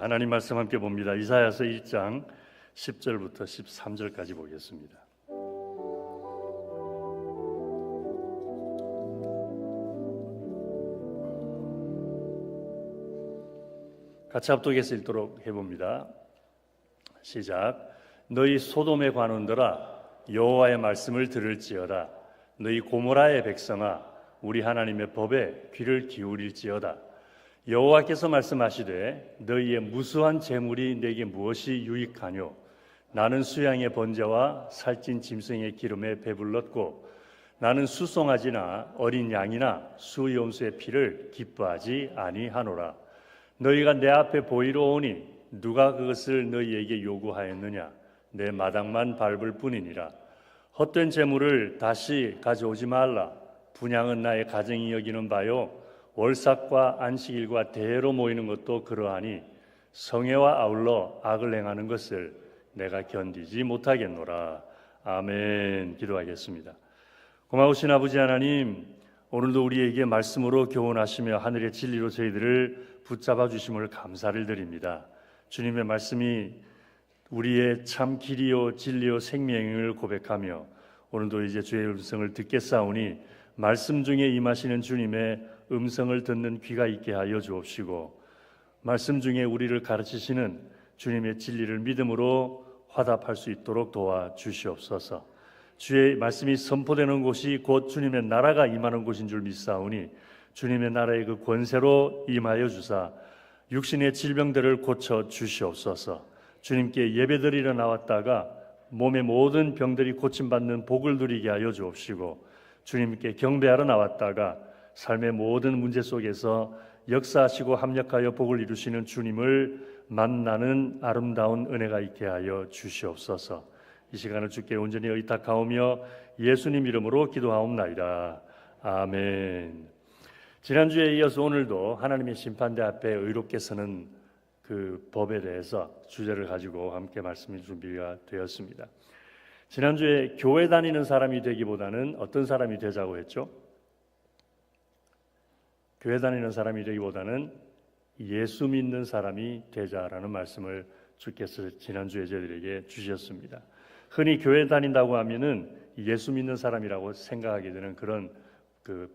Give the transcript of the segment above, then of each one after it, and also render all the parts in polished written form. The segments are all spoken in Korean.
하나님 말씀 함께 봅니다. 이사야서 1장 10절부터 13절까지 보겠습니다. 같이 합독해서 읽도록 해봅니다. 시작. 너희 소돔의 관원들아 여호와의 말씀을 들을지어다. 너희 고모라의 백성아 우리 하나님의 법에 귀를 기울일지어다. 여호와께서 말씀하시되 너희의 무수한 재물이 내게 무엇이 유익하뇨? 나는 수양의 번제와 살찐 짐승의 기름에 배불렀고 나는 수송아지나 어린 양이나 수염소의 피를 기뻐하지 아니하노라. 너희가 내 앞에 보이러 오니 누가 그것을 너희에게 요구하였느냐? 내 마당만 밟을 뿐이니라. 헛된 재물을 다시 가져오지 말라. 분향은 나의 가정이 여기는 바요 월삭과 안식일과 대회로 모이는 것도 그러하니 성회와 아울러 악을 행하는 것을 내가 견디지 못하겠노라. 아멘. 기도하겠습니다. 고마우신 아버지 하나님, 오늘도 우리에게 말씀으로 교훈하시며 하늘의 진리로 저희들을 붙잡아 주심을 감사를 드립니다. 주님의 말씀이 우리의 참 길이요 진리요 생명을 고백하며 오늘도 이제 주의 음성을 듣겠사오니 말씀 중에 임하시는 주님의 음성을 듣는 귀가 있게 하여 주옵시고 말씀 중에 우리를 가르치시는 주님의 진리를 믿음으로 화답할 수 있도록 도와주시옵소서. 주의 말씀이 선포되는 곳이 곧 주님의 나라가 임하는 곳인 줄 믿사오니 주님의 나라의 그 권세로 임하여 주사 육신의 질병들을 고쳐 주시옵소서. 주님께 예배드리러 나왔다가 몸의 모든 병들이 고침받는 복을 누리게 하여 주옵시고 주님께 경배하러 나왔다가 삶의 모든 문제 속에서 역사하시고 합력하여 복을 이루시는 주님을 만나는 아름다운 은혜가 있게 하여 주시옵소서. 이 시간을 주께 온전히 의탁하오며 예수님 이름으로 기도하옵나이다. 아멘. 지난주에 이어서 오늘도 하나님의 심판대 앞에 의롭게 서는 그 법에 대해서 주제를 가지고 함께 말씀이 준비가 되었습니다. 지난주에 교회 다니는 사람이 되기보다는 어떤 사람이 되자고 했죠? 교회 다니는 사람이 되기보다는 예수 믿는 사람이 되자라는 말씀을 주께서 지난주에 저희들에게 주셨습니다. 흔히 교회 다닌다고 하면은 예수 믿는 사람이라고 생각하게 되는 그런 그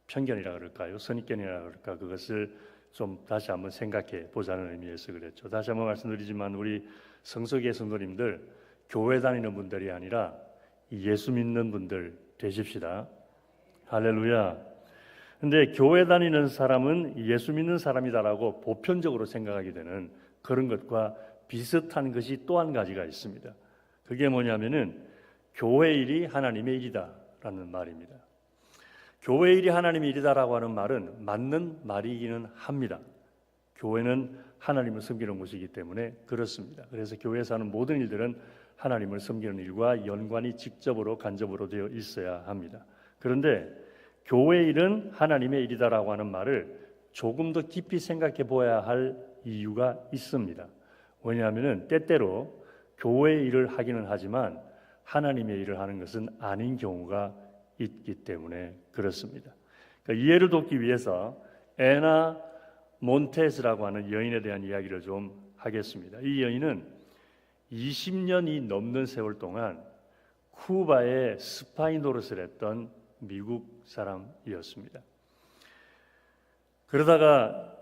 편견이라 그럴까요? 선입견이라 그럴까? 그것을 좀 다시 한번 생각해 보자는 의미에서 그랬죠. 다시 한번 말씀드리지만 우리 성석의 성도님들 교회 다니는 분들이 아니라 예수 믿는 분들 되십시다. 할렐루야. 근데 교회 다니는 사람은 예수 믿는 사람이다라고 보편적으로 생각하게 되는 그런 것과 비슷한 것이 또 한 가지가 있습니다. 그게 뭐냐면은 교회 일이 하나님의 일이다라는 말입니다. 교회 일이 하나님의 일이다라고 하는 말은 맞는 말이기는 합니다. 교회는 하나님을 섬기는 곳이기 때문에 그렇습니다. 그래서 교회에서 하는 모든 일들은 하나님을 섬기는 일과 연관이 직접으로 간접으로 되어 있어야 합니다. 그런데 교회 일은 하나님의 일이다라고 하는 말을 조금 더 깊이 생각해 보아야 할 이유가 있습니다. 왜냐하면 때때로 교회 일을 하기는 하지만 하나님의 일을 하는 것은 아닌 경우가 있기 때문에 그렇습니다. 그러니까 이해를 돕기 위해서 에나 몬테스라고 하는 여인에 대한 이야기를 좀 하겠습니다. 이 여인은 20년이 넘는 세월 동안 쿠바의 스파이 노릇을 했던 미국 사람이었습니다. 그러다가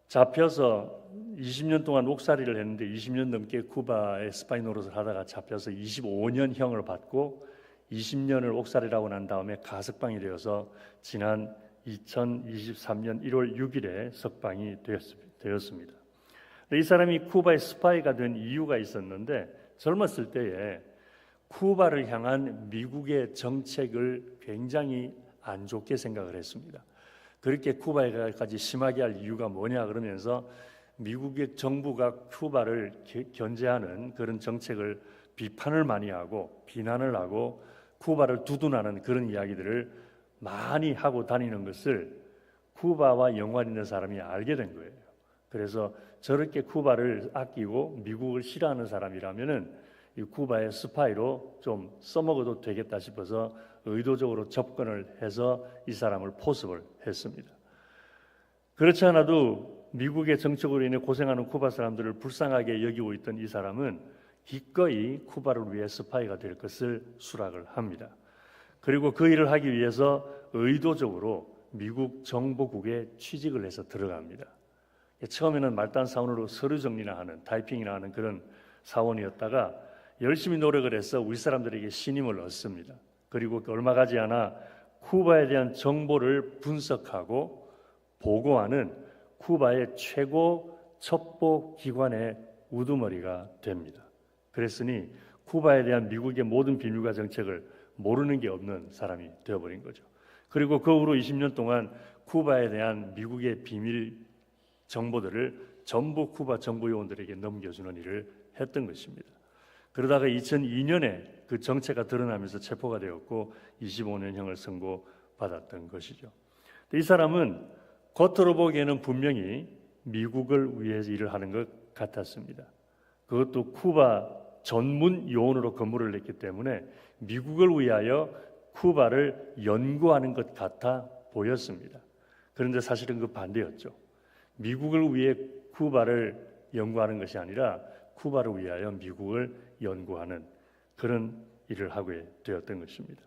잡혀서 20년 동안 옥살이를 했는데 20년 넘게 쿠바의 스파이 노릇을 하다가 잡혀서 25년형을 받고 20년을 옥살이라고 난 다음에 가석방이 되어서 지난 2023년 1월 6일에 석방이 되었습니다. 이 사람이 쿠바의 스파이가 된 이유가 있었는데 젊었을 때에 쿠바를 향한 미국의 정책을 굉장히 안 좋게 생각을 했습니다. 그렇게 쿠바에까지 심하게 할 이유가 뭐냐 그러면서 미국의 정부가 쿠바를 견제하는 그런 정책을 비판을 많이 하고 비난을 하고 쿠바를 두둔하는 그런 이야기들을 많이 하고 다니는 것을 쿠바와 연관 있는 사람이 알게 된 거예요. 그래서 저렇게 쿠바를 아끼고 미국을 싫어하는 사람이라면은 이 쿠바의 스파이로 좀 써먹어도 되겠다 싶어서 의도적으로 접근을 해서 이 사람을 포섭을 했습니다. 그렇지 않아도 미국의 정책으로 인해 고생하는 쿠바 사람들을 불쌍하게 여기고 있던 이 사람은 기꺼이 쿠바를 위해 스파이가 될 것을 수락을 합니다. 그리고 그 일을 하기 위해서 의도적으로 미국 정보국에 취직을 해서 들어갑니다. 처음에는 말단 사원으로 서류 정리나 하는, 타이핑이나 하는 그런 사원이었다가 열심히 노력을 해서 우리 사람들에게 신임을 얻습니다. 그리고 얼마 가지 않아 쿠바에 대한 정보를 분석하고 보고하는 쿠바의 최고 첩보 기관의 우두머리가 됩니다. 그랬으니 쿠바에 대한 미국의 모든 비밀과 정책을 모르는 게 없는 사람이 되어버린 거죠. 그리고 그 후로 20년 동안 쿠바에 대한 미국의 비밀 정보들을 전부 쿠바 정보 요원들에게 넘겨주는 일을 했던 것입니다. 그러다가 2002년에 그 정체가 드러나면서 체포가 되었고 25년형을 선고받았던 것이죠. 이 사람은 겉으로 보기에는 분명히 미국을 위해서 일을 하는 것 같았습니다. 그것도 쿠바 전문 요원으로 근무를 했기 때문에 미국을 위하여 쿠바를 연구하는 것 같아 보였습니다. 그런데 사실은 그 반대였죠. 미국을 위해 쿠바를 연구하는 것이 아니라 쿠바를 위하여 미국을 연구하는 그런 일을 하게 되었던 것입니다.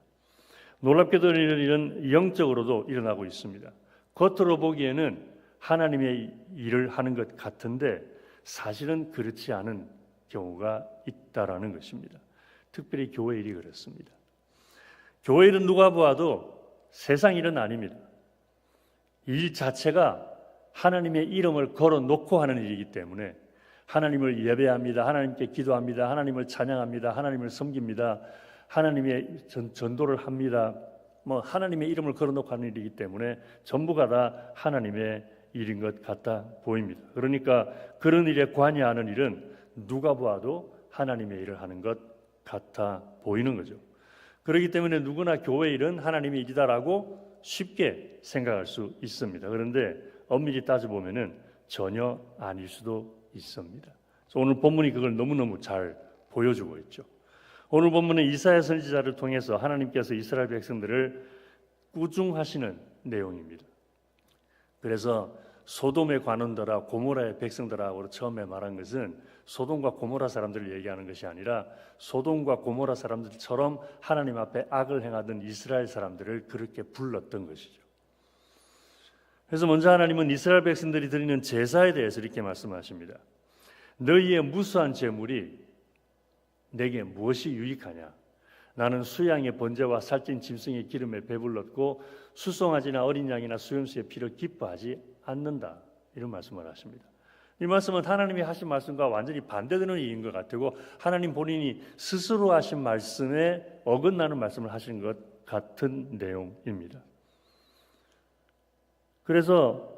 놀랍게도 이런 일은 영적으로도 일어나고 있습니다. 겉으로 보기에는 하나님의 일을 하는 것 같은데 사실은 그렇지 않은 경우가 있다라는 것입니다. 특별히 교회 일이 그렇습니다. 교회 일은 누가 보아도 세상 일은 아닙니다. 일 자체가 하나님의 이름을 걸어놓고 하는 일이기 때문에 하나님을 예배합니다. 하나님께 기도합니다. 하나님을 찬양합니다. 하나님을 섬깁니다. 하나님의 전도를 합니다. 하나님의 이름을 걸어놓고 하는 일이기 때문에 전부가 다 하나님의 일인 것 같아 보입니다. 그러니까 그런 일에 관여하는 일은 누가 보아도 하나님의 일을 하는 것 같아 보이는 거죠. 그렇기 때문에 누구나 교회 일은 하나님의 일이다라고 쉽게 생각할 수 있습니다. 그런데 엄밀히 따져보면 전혀 아닐 수도 있습니다. 오늘 본문이 그걸 너무너무 잘 보여주고 있죠. 오늘 본문은 이사야 선지자를 통해서 하나님께서 이스라엘 백성들을 꾸중하시는 내용입니다. 그래서 소돔의 관원들아 고모라의 백성들하고 처음에 말한 것은 소돔과 고모라 사람들을 얘기하는 것이 아니라 소돔과 고모라 사람들처럼 하나님 앞에 악을 행하던 이스라엘 사람들을 그렇게 불렀던 것이죠. 그래서 먼저 하나님은 이스라엘 백성들이 드리는 제사에 대해서 이렇게 말씀하십니다. 너희의 무수한 제물이 내게 무엇이 유익하냐? 나는 수양의 번제와 살찐 짐승의 기름에 배불렀고 수송아지나 어린 양이나 수염수의 피를 기뻐하지 않는다. 이런 말씀을 하십니다. 이 말씀은 하나님이 하신 말씀과 완전히 반대되는 일인 것 같고 하나님 본인이 스스로 하신 말씀에 어긋나는 말씀을 하시는 것 같은 내용입니다. 그래서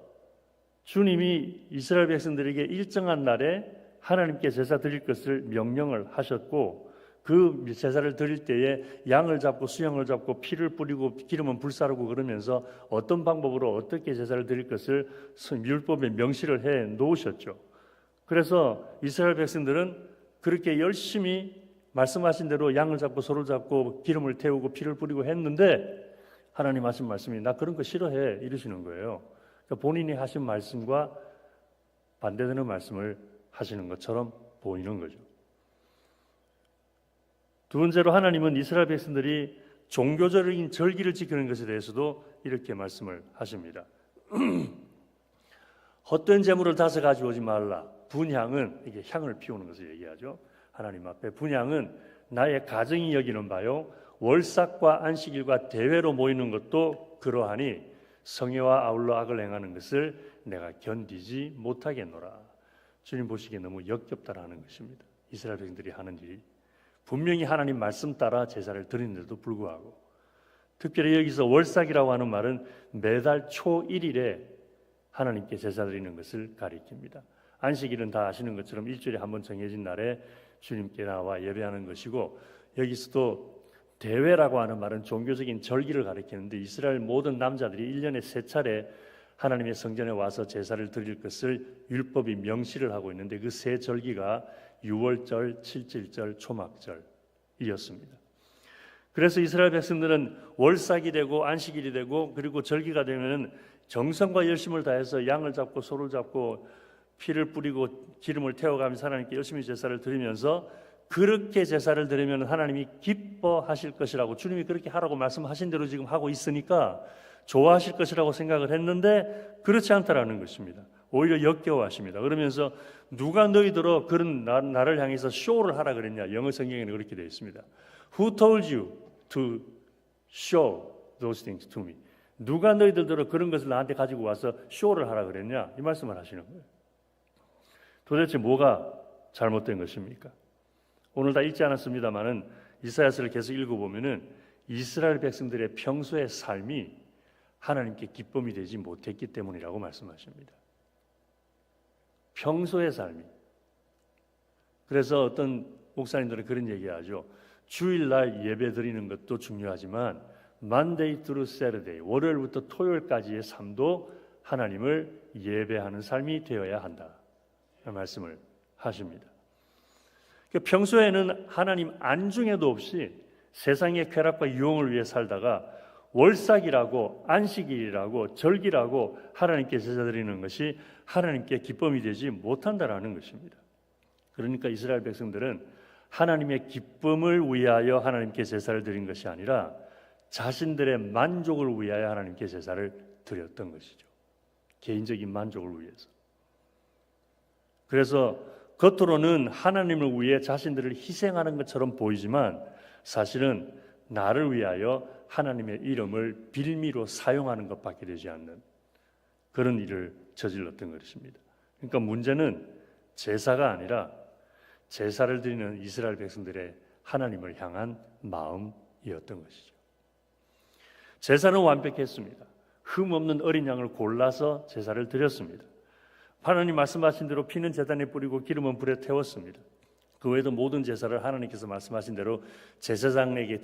주님이 이스라엘 백성들에게 일정한 날에 하나님께 제사 드릴 것을 명령을 하셨고 그 제사를 드릴 때에 양을 잡고 수양을 잡고 피를 뿌리고 기름은 불사르고 그러면서 어떤 방법으로 어떻게 제사를 드릴 것을 율법에 명시를 해 놓으셨죠. 그래서 이스라엘 백성들은 그렇게 열심히 말씀하신 대로 양을 잡고 소를 잡고 기름을 태우고 피를 뿌리고 했는데 하나님 하신 말씀이 나 그런 거 싫어해 이러시는 거예요. 그러니까 본인이 하신 말씀과 반대되는 말씀을 하시는 것처럼 보이는 거죠. 두 번째로 하나님은 이스라엘 백성들이 종교적인 절기를 지키는 것에 대해서도 이렇게 말씀을 하십니다. 헛된 재물을 다서 가져오지 말라. 분향은 이게 향을 피우는 것을 얘기하죠. 하나님 앞에 분향은 나의 가정이 여기는 바요. 월삭과 안식일과 대회로 모이는 것도 그러하니 성회와 아울러 악을 행하는 것을 내가 견디지 못하겠노라. 주님 보시기에 너무 역겹다라는 것입니다. 이스라엘 백성들이 하는 일이 분명히 하나님 말씀 따라 제사를 드리는데도 불구하고 특별히 여기서 월삭이라고 하는 말은 매달 초 1일에 하나님께 제사 드리는 것을 가리킵니다. 안식일은 다 아시는 것처럼 일주일에 한 번 정해진 날에 주님께 나와 예배하는 것이고 여기서도 대회라고 하는 말은 종교적인 절기를 가리키는데 이스라엘 모든 남자들이 1년에 3차례 하나님의 성전에 와서 제사를 드릴 것을 율법이 명시를 하고 있는데 그 세 절기가 유월절, 칠칠절, 초막절이었습니다. 그래서 이스라엘 백성들은 월삭이 되고 안식일이 되고 그리고 절기가 되면 정성과 열심을 다해서 양을 잡고 소를 잡고 피를 뿌리고 기름을 태워가면서 하나님께 열심히 제사를 드리면서 그렇게 제사를 드리면 하나님이 기뻐하실 것이라고 주님이 그렇게 하라고 말씀하신 대로 지금 하고 있으니까 좋아하실 것이라고 생각을 했는데 그렇지 않다라는 것입니다. 오히려 역겨워하십니다. 그러면서 누가 너희들어 그런 나를 향해서 쇼를 하라 그랬냐? 영어 성경에는 그렇게 되어 있습니다. Who told you to show those things to me? 누가 너희들로 그런 것을 나한테 가지고 와서 쇼를 하라 그랬냐? 이 말씀을 하시는 거예요. 도대체 뭐가 잘못된 것입니까? 오늘 다 읽지 않았습니다만은 이사야서를 계속 읽어보면은 이스라엘 백성들의 평소의 삶이 하나님께 기쁨이 되지 못했기 때문이라고 말씀하십니다. 평소의 삶이. 그래서 어떤 목사님들은 그런 얘기하죠. 주일날 예배 드리는 것도 중요하지만 Monday through Saturday, 월요일부터 토요일까지의 삶도 하나님을 예배하는 삶이 되어야 한다. 말씀을 하십니다. 평소에는 하나님 안중에도 없이 세상의 쾌락과 유흥을 위해 살다가 월삭이라고 안식일이라고 절기라고 하나님께 제사드리는 것이 하나님께 기쁨이 되지 못한다라는 것입니다. 그러니까 이스라엘 백성들은 하나님의 기쁨을 위하여 하나님께 제사를 드린 것이 아니라 자신들의 만족을 위하여 하나님께 제사를 드렸던 것이죠. 개인적인 만족을 위해서. 그래서 겉으로는 하나님을 위해 자신들을 희생하는 것처럼 보이지만 사실은 나를 위하여 하나님의 이름을 빌미로 사용하는 것밖에 되지 않는 그런 일을 저질렀던 것입니다. 그러니까 문제는 제사가 아니라 제사를 드리는 이스라엘 백성들의 하나님을 향한 마음이었던 것이죠. 제사는 완벽했습니다. 흠 없는 어린 양을 골라서 제사를 드렸습니다. 하나님 말씀하신 대로 피는 제단에 뿌리고 기름은 불에 태웠습니다. 그 외에도 모든 제사를 하나님께서 말씀하신 대로 제사장에게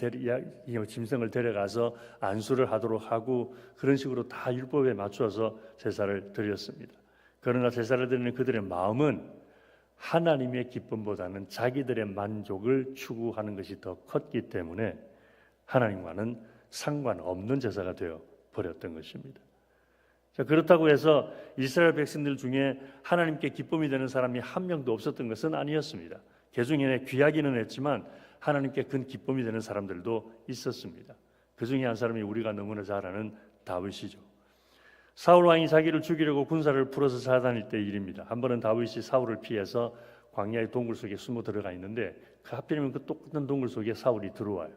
짐승을 데려가서 안수를 하도록 하고 그런 식으로 다 율법에 맞추어서 제사를 드렸습니다. 그러나 제사를 드리는 그들의 마음은 하나님의 기쁨보다는 자기들의 만족을 추구하는 것이 더 컸기 때문에 하나님과는 상관없는 제사가 되어 버렸던 것입니다. 자, 그렇다고 해서 이스라엘 백성들 중에 하나님께 기쁨이 되는 사람이 한 명도 없었던 것은 아니었습니다. 그중에 귀하기는 했지만 하나님께 큰 기쁨이 되는 사람들도 있었습니다. 그 중에 한 사람이 우리가 너무나 잘 아는 다윗이죠. 사울 왕이 자기를 죽이려고 군사를 풀어서 찾아다닐 때 일입니다. 한 번은 다윗이 사울을 피해서 광야의 동굴 속에 숨어 들어가 있는데 그 하필이면 그 똑같은 동굴 속에 사울이 들어와요.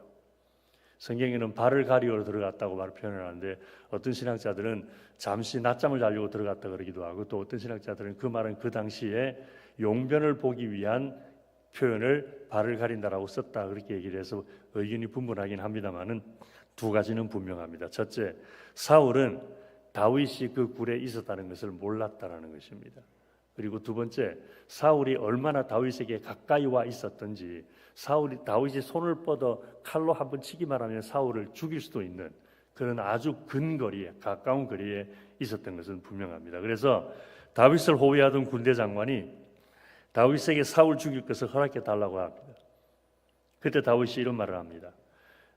성경에는 발을 가리러 들어갔다고 말을 표현하는데 어떤 신학자들은 잠시 낮잠을 자려고 들어갔다 그러기도 하고 또 어떤 신학자들은 그 말은 그 당시에 용변을 보기 위한 표현을 발을 가린다라고 썼다 그렇게 얘기를 해서 의견이 분분하긴 합니다만은 두 가지는 분명합니다. 첫째, 사울은 다윗이 그 굴에 있었다는 것을 몰랐다라는 것입니다. 그리고 두 번째, 사울이 얼마나 다윗에게 가까이 와 있었던지 다윗이 손을 뻗어 칼로 한번 치기만 하면 사울을 죽일 수도 있는 그런 아주 근거리에 가까운 거리에 있었던 것은 분명합니다. 그래서 다윗을 호위하던 군대 장관이 다윗에게 사울 죽일 것을 허락해 달라고 합니다. 그때 다윗이 이런 말을 합니다.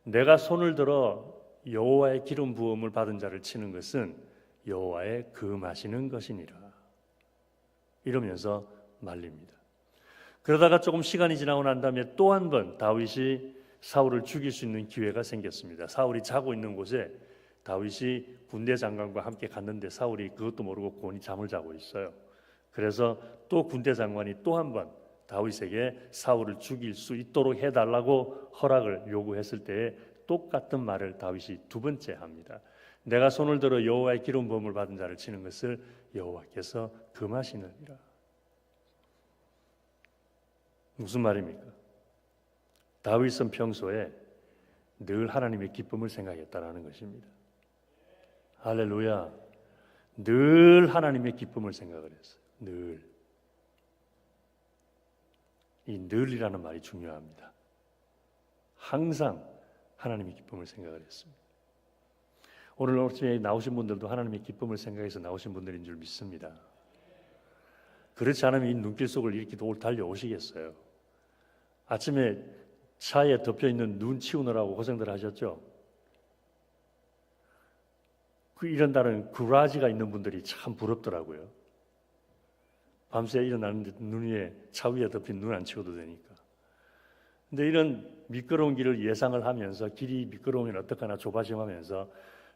내가 손을 들어 여호와의 기름 부음을 받은 자를 치는 것은 여호와의 금하시는 것이니라. 이러면서 말립니다. 그러다가 조금 시간이 지나고 난 다음에 또 한 번 다윗이 사울을 죽일 수 있는 기회가 생겼습니다. 사울이 자고 있는 곳에 다윗이 군대 장관과 함께 갔는데 사울이 그것도 모르고 곤히 잠을 자고 있어요. 그래서 또 군대 장관이 또 한 번 다윗에게 사울을 죽일 수 있도록 해달라고 허락을 요구했을 때에 똑같은 말을 다윗이 두 번째 합니다. 내가 손을 들어 여호와의 기름 부음을 받은 자를 치는 것을 여호와께서 금하시느니라. 무슨 말입니까? 다윗은 평소에 늘 하나님의 기쁨을 생각했다라는 것입니다. 할렐루야. 늘 하나님의 기쁨을 생각을 했어요. 늘. 이 늘이라는 말이 중요합니다. 항상 하나님의 기쁨을 생각을 했습니다. 오늘 아침에 나오신 분들도 하나님의 기쁨을 생각해서 나오신 분들인 줄 믿습니다. 그렇지 않으면 이 눈길 속을 이렇게 달려오시겠어요? 아침에 차에 덮여있는 눈 치우느라고 고생들 하셨죠? 이런다는 그라지가 있는 분들이 참 부럽더라고요. 밤새 일어나는데 눈 위에 차 위에 덮인 눈 안 치워도 되니까. 근데 이런 미끄러운 길을 예상을 하면서 길이 미끄러우면 어떡하나 조바심하면서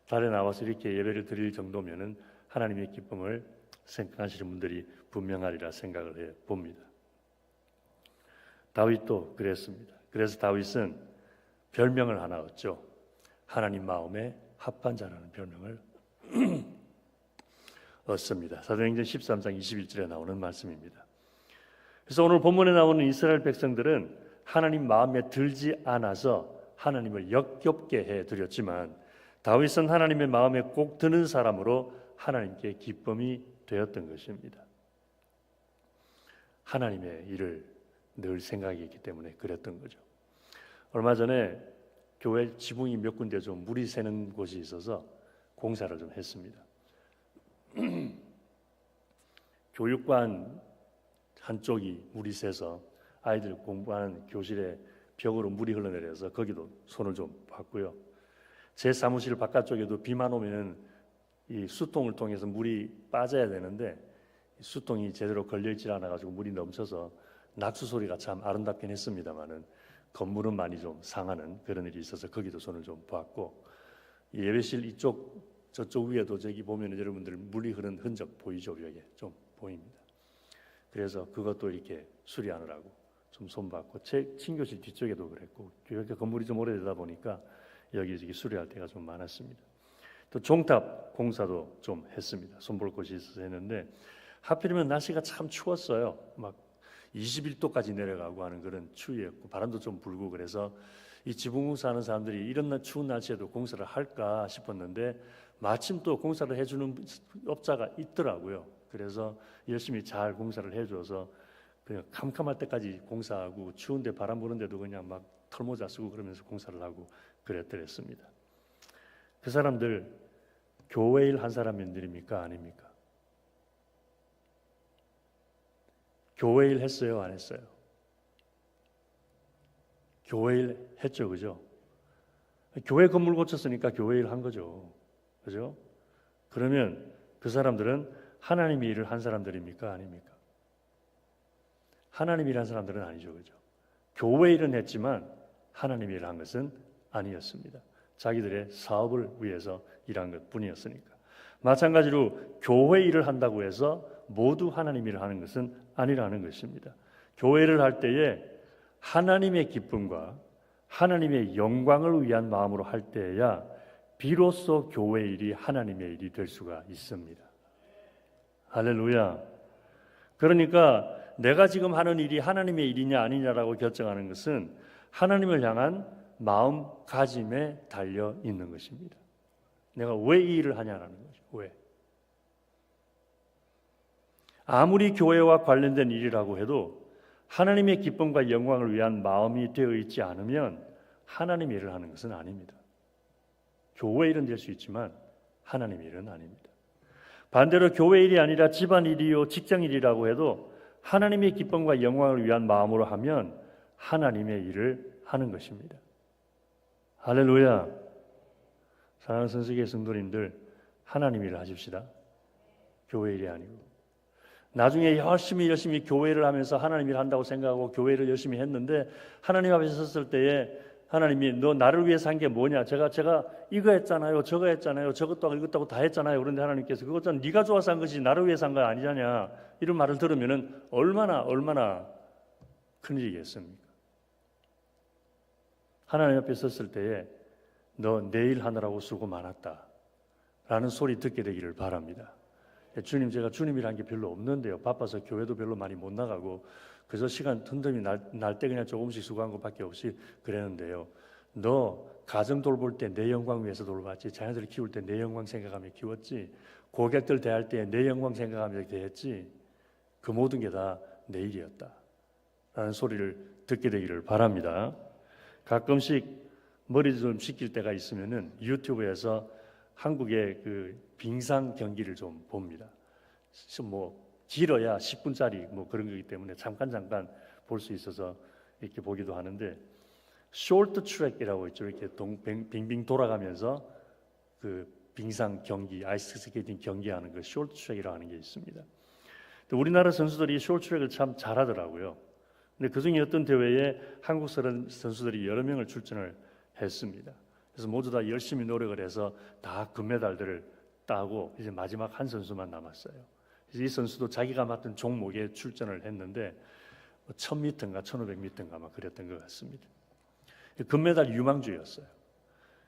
달에 나와서 이렇게 예배를 드릴 정도면은 하나님의 기쁨을 생각하시는 분들이 분명하리라 생각을 해 봅니다. 다윗도 그랬습니다. 그래서 다윗은 별명을 하나 얻죠. 하나님 마음에 합한 자라는 별명을 얻습니다. 사도행전 13장 21절에 나오는 말씀입니다. 그래서 오늘 본문에 나오는 이스라엘 백성들은 하나님 마음에 들지 않아서 하나님을 역겹게 해드렸지만 다윗은 하나님의 마음에 꼭 드는 사람으로 하나님께 기쁨이 되었던 것입니다. 하나님의 일을 늘 생각했기 때문에 그랬던 거죠. 얼마 전에 교회 지붕이 몇 군데 좀 물이 새는 곳이 있어서 공사를 좀 했습니다. 교육관 한쪽이 물이 새서 아이들 공부하는 교실에 벽으로 물이 흘러내려서 거기도 손을 좀 봤고요. 제 사무실 바깥쪽에도 비만 오면은 이 수통을 통해서 물이 빠져야 되는데 수통이 제대로 걸려있지 않아가지고 물이 넘쳐서 낙수 소리가 참 아름답긴 했습니다만은 건물은 많이 좀 상하는 그런 일이 있어서 거기도 손을 좀 봤고, 예배실 이쪽 저쪽 위에도 저기 보면 여러분들 물이 흐른 흔적 보이죠? 여기 좀 보입니다. 그래서 그것도 이렇게 수리하느라고 좀 손봤고, 제 친교실 뒤쪽에도 그랬고, 교회 건물이 좀 오래되다 보니까 여기 수리할 때가 좀 많았습니다. 또 종탑 공사도 좀 했습니다. 손볼 곳이 있어서 했는데 하필이면 날씨가 참 추웠어요. 막 21도까지 내려가고 하는 그런 추위였고 바람도 좀 불고, 그래서 이 지붕공사 하는 사람들이 이런 추운 날씨에도 공사를 할까 싶었는데 마침 또 공사를 해주는 업자가 있더라고요. 그래서 열심히 잘 공사를 해줘서 그냥 캄캄할 때까지 공사하고 추운데 바람 부는데도 그냥 막 털모자 쓰고 그러면서 공사를 하고 그랬더랬습니다. 그 사람들 교회 일 한 사람들입니까? 아닙니까? 교회 일 했어요? 안 했어요? 교회 일 했죠, 그죠? 교회 건물 고쳤으니까 교회 일 한 거죠, 그죠? 그러면 그 사람들은 하나님의 일을 한 사람들입니까? 아닙니까? 하나님의 일을 한 사람들은 아니죠, 그죠? 교회 일은 했지만 하나님의 일을 한 것은 아니었습니다. 자기들의 사업을 위해서 일한 것 뿐이었으니까. 마찬가지로 교회 일을 한다고 해서 모두 하나님 일을 하는 것은 아니라는 것입니다. 교회를 할 때에 하나님의 기쁨과 하나님의 영광을 위한 마음으로 할 때에야 비로소 교회 일이 하나님의 일이 될 수가 있습니다. 할렐루야. 그러니까 내가 지금 하는 일이 하나님의 일이냐 아니냐라고 결정하는 것은 하나님을 향한 마음가짐에 달려 있는 것입니다. 내가 왜 이 일을 하냐라는 거죠. 왜? 아무리 교회와 관련된 일이라고 해도 하나님의 기쁨과 영광을 위한 마음이 되어 있지 않으면 하나님의 일을 하는 것은 아닙니다. 교회 일은 될 수 있지만 하나님의 일은 아닙니다. 반대로 교회 일이 아니라 집안 일이요 직장 일이라고 해도 하나님의 기쁨과 영광을 위한 마음으로 하면 하나님의 일을 하는 것입니다. 할렐루야. 사랑하는 선수계 성도님들, 하나님 일을 하십시다. 교회 일이 아니고. 나중에 열심히 교회를 하면서 하나님 일을 한다고 생각하고 교회를 열심히 했는데 하나님 앞에 섰을 때에 하나님이 너 나를 위해서 한 게 뭐냐? 제가 이거 했잖아요. 저거 했잖아요. 저것도 하고 이것도 하고 다 했잖아요. 그런데 하나님께서 그것은 네가 좋아서 한 것이지 나를 위해서 한 거 아니잖냐. 이런 말을 들으면은 얼마나 큰 일이겠습니까? 하나님 앞에 섰을 때에 너 내일 하느라고 수고 많았다 라는 소리 듣게 되기를 바랍니다. 주님, 제가 주님 일한 게 별로 없는데요. 바빠서 교회도 별로 많이 못 나가고 그저 시간 틈틈이 날 때 그냥 조금씩 수고한 것밖에 없이 그랬는데요. 너 가정 돌볼 때 내 영광 위해서 돌봤지, 자녀들 키울 때 내 영광 생각하며 키웠지, 고객들 대할 때 내 영광 생각하며 대했지, 그 모든 게 다 내 일이었다 라는 소리를 듣게 되기를 바랍니다. 가끔씩 머리 좀 식힐 때가 있으면은 유튜브에서 한국의 그 빙상 경기를 좀 봅니다. 뭐 길어야 10분짜리 뭐 그런 거기 때문에 잠깐 볼 수 있어서 이렇게 보기도 하는데, 쇼트 트랙이라고 있죠. 이렇게 빙빙 돌아가면서 그 빙상 경기, 아이스 스케이팅 경기하는 그 쇼트트랙이라고 하는 게 있습니다. 우리나라 선수들이 쇼트트랙을 참 잘하더라고요. 근데 그중에 어떤 대회에 한국 선수들이 여러 명을 출전을 했습니다. 그래서 모두 다 열심히 노력을 해서 다 금메달들을 따고 이제 마지막 한 선수만 남았어요. 그래서 이 선수도 자기가 맡은 종목에 출전을 했는데 1000m인가 1500m인가 막 그랬던 것 같습니다. 금메달 유망주였어요.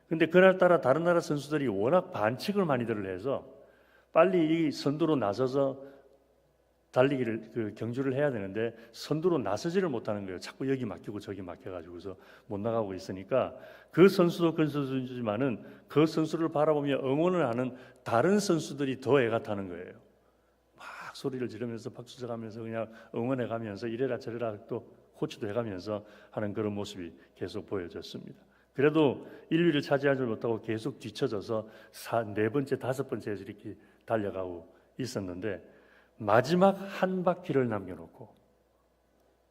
근데 그날따라 다른 나라 선수들이 워낙 반칙을 많이들 해서 빨리 이 선두로 나서서 달리기를 경주를 해야 되는데 선두로 나서지를 못하는 거예요. 자꾸 여기 막히고 저기 막혀가지고서 못 나가고 있으니까 그 선수도 그 선수지만은 그 선수를 바라보며 응원을 하는 다른 선수들이 더 애가 타는 거예요. 막 소리를 지르면서 박수 쳐가면서 그냥 응원해가면서 이래라 저래라 또 코치도 해가면서 하는 그런 모습이 계속 보여졌습니다. 그래도 1위를 차지하지 못하고 계속 뒤쳐져서 4번째, 5번째에서 이렇게 달려가고 있었는데 마지막 한 바퀴를 남겨놓고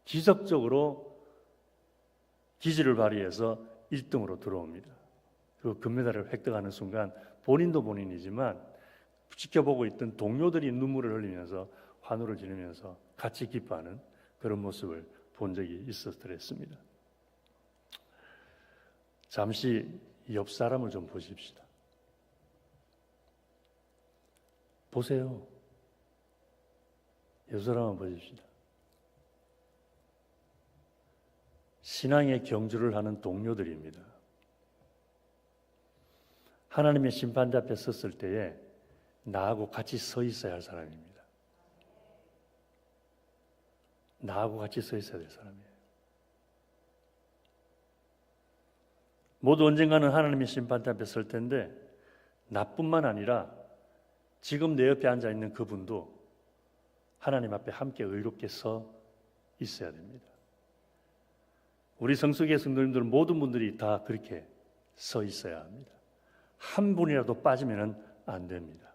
기적적으로 기질을 발휘해서 1등으로 들어옵니다. 그 금메달을 획득하는 순간 본인도 본인이지만 지켜보고 있던 동료들이 눈물을 흘리면서 환호를 지르면서 같이 기뻐하는 그런 모습을 본 적이 있었더랬습니다. 잠시 옆 사람을 좀 보십시다. 보세요. 옆 사람을 보십시다. 신앙의 경주를 하는 동료들입니다. 하나님의 심판대 앞에 섰을 때에 나하고 같이 서 있어야 할 사람입니다. 나하고 같이 서 있어야 될 사람이에요. 모두 언젠가는 하나님의 심판대 앞에 설 텐데 나뿐만 아니라 지금 내 옆에 앉아 있는 그분도 하나님 앞에 함께 의롭게 서 있어야 됩니다. 우리 성수교회 성도님들 모든 분들이 다 그렇게 서 있어야 합니다. 한 분이라도 빠지면 안 됩니다.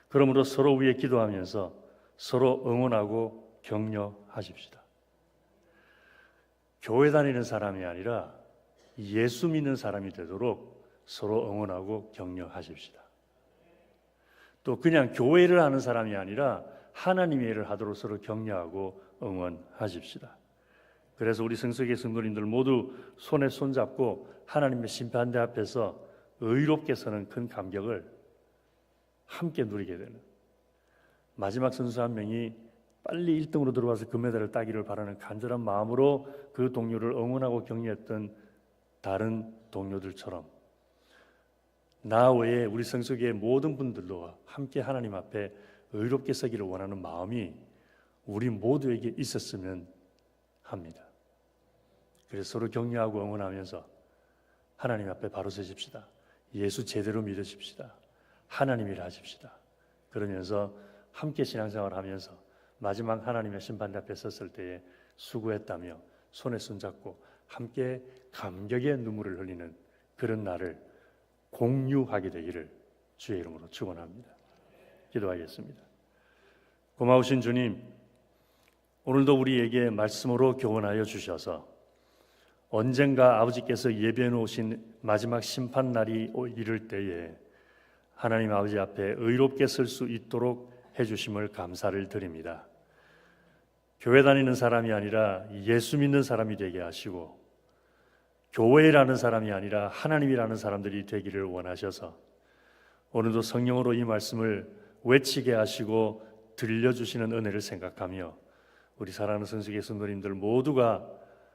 그러므로 서로 위해 기도하면서 서로 응원하고 격려하십시다. 교회 다니는 사람이 아니라 예수 믿는 사람이 되도록 서로 응원하고 격려하십시다. 또 그냥 교회를 하는 사람이 아니라 하나님의 일을 하도록 서로 격려하고 응원하십시다. 그래서 우리 성수교회 성도님들 모두 손에 손잡고 하나님의 심판대 앞에서 의롭게 서는 큰 감격을 함께 누리게 되는 마지막 선수 한 명이 빨리 1등으로 들어와서 금메달을 따기를 바라는 간절한 마음으로 그 동료를 응원하고 격려했던 다른 동료들처럼 나 외에 우리 성수교회 모든 분들도 함께 하나님 앞에 의롭게 서기를 원하는 마음이 우리 모두에게 있었으면 합니다. 그래서 서로 격려하고 응원하면서 하나님 앞에 바로 서십시다. 예수 제대로 믿으십시다. 하나님 일 하십시다. 그러면서 함께 신앙생활을 하면서 마지막 하나님의 심판대 앞에 섰을 때에 수고했다며 손에 손잡고 함께 감격의 눈물을 흘리는 그런 날을 공유하게 되기를 주의 이름으로 축원합니다. 기도하겠습니다. 고마우신 주님, 오늘도 우리에게 말씀으로 교훈하여 주셔서 언젠가 아버지께서 예비해 놓으신 마지막 심판 날이 이를 때에 하나님 아버지 앞에 의롭게 설 수 있도록 해주심을 감사를 드립니다. 교회 다니는 사람이 아니라 예수 믿는 사람이 되게 하시고 교회라는 사람이 아니라 하나님이라는 사람들이 되기를 원하셔서 오늘도 성령으로 이 말씀을 외치게 하시고 들려주시는 은혜를 생각하며 우리 사랑하는 성수교회 성도님들 모두가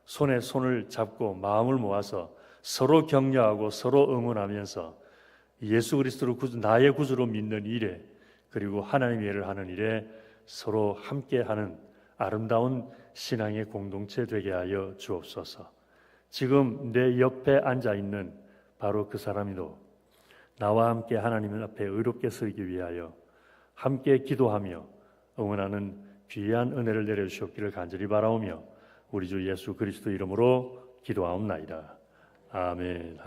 손에 손을 잡고 마음을 모아서 서로 격려하고 서로 응원하면서 예수 그리스도를 나의 구주로 믿는 일에 그리고 하나님의 일을 하는 일에 서로 함께하는 아름다운 신앙의 공동체 되게 하여 주옵소서. 지금 내 옆에 앉아있는 바로 그 사람이도 나와 함께 하나님 앞에 의롭게 서기 위하여 함께 기도하며 응원하는 귀한 은혜를 내려주시옵기를 간절히 바라오며 우리 주 예수 그리스도 이름으로 기도하옵나이다. 아멘.